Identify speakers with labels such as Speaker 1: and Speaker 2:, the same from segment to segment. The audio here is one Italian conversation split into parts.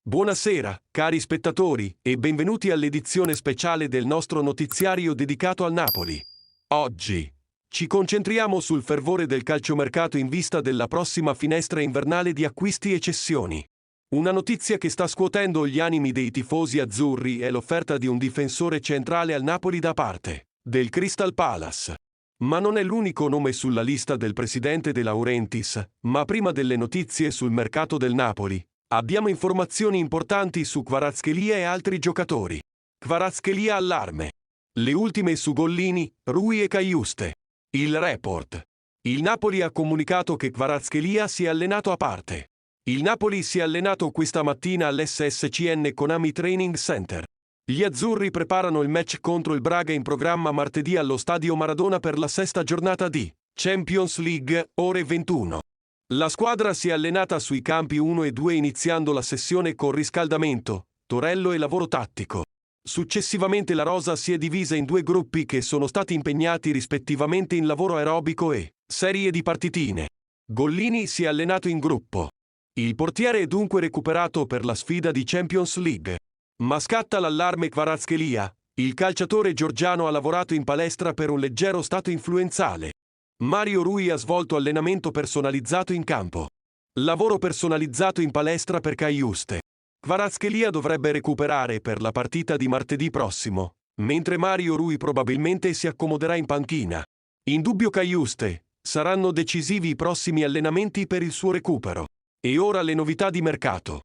Speaker 1: Buonasera, cari spettatori, e benvenuti all'edizione speciale del nostro notiziario dedicato al Napoli. Oggi ci concentriamo sul fervore del calciomercato in vista della prossima finestra invernale di acquisti e cessioni. Una notizia che sta scuotendo gli animi dei tifosi azzurri è l'offerta di un difensore centrale al Napoli da parte del Crystal Palace. Ma non è l'unico nome sulla lista del presidente De Laurentiis, ma prima delle notizie sul mercato del Napoli, abbiamo informazioni importanti su Kvaratskhelia e altri giocatori. Kvaratskhelia allarme. Le ultime su Gollini, Rui e Cajuste. Il report. Il Napoli ha comunicato che Kvaratskhelia si è allenato a parte. Il Napoli si è allenato questa mattina all'SSCN Konami Training Center. Gli azzurri preparano il match contro il Braga in programma martedì allo Stadio Maradona per la sesta giornata di Champions League, ore 21. La squadra si è allenata sui campi 1 e 2 iniziando la sessione con riscaldamento, torello e lavoro tattico. Successivamente la rosa si è divisa in due gruppi che sono stati impegnati rispettivamente in lavoro aerobico e serie di partitine. Gollini si è allenato in gruppo. Il portiere è dunque recuperato per la sfida di Champions League. Ma scatta l'allarme Kvaratskhelia. Il calciatore georgiano ha lavorato in palestra per un leggero stato influenzale. Mario Rui ha svolto allenamento personalizzato in campo. Lavoro personalizzato in palestra per Cajuste. Kvaratskhelia dovrebbe recuperare per la partita di martedì prossimo, mentre Mario Rui probabilmente si accomoderà in panchina. In dubbio Cajuste, saranno decisivi i prossimi allenamenti per il suo recupero. E ora le novità di mercato.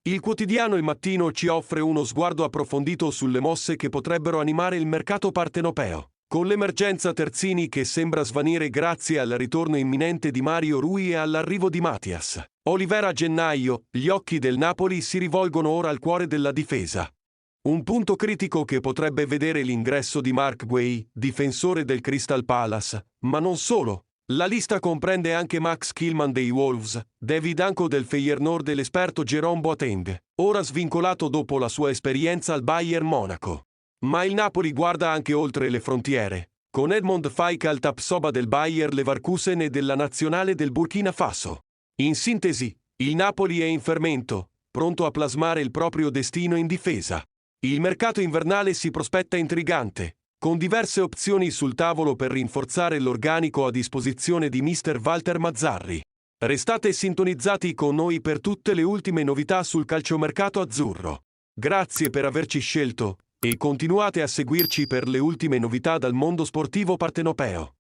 Speaker 1: Il quotidiano Il Mattino ci offre uno sguardo approfondito sulle mosse che potrebbero animare il mercato partenopeo. Con l'emergenza terzini che sembra svanire grazie al ritorno imminente di Mario Rui e all'arrivo di Matias Olivera a gennaio, gli occhi del Napoli si rivolgono ora al cuore della difesa. Un punto critico che potrebbe vedere l'ingresso di Mark Guehi, difensore del Crystal Palace, ma non solo. La lista comprende anche Max Kilman dei Wolves, David Anco del Feyenoord e l'esperto Jerome Boateng, ora svincolato dopo la sua esperienza al Bayern Monaco. Ma il Napoli guarda anche oltre le frontiere, con Edmond Faikal Tapsoba del Bayer Leverkusen e della nazionale del Burkina Faso. In sintesi, il Napoli è in fermento, pronto a plasmare il proprio destino in difesa. Il mercato invernale si prospetta intrigante, con diverse opzioni sul tavolo per rinforzare l'organico a disposizione di mister Walter Mazzarri. Restate sintonizzati con noi per tutte le ultime novità sul calciomercato azzurro. Grazie per averci scelto. E continuate a seguirci per le ultime novità dal mondo sportivo partenopeo.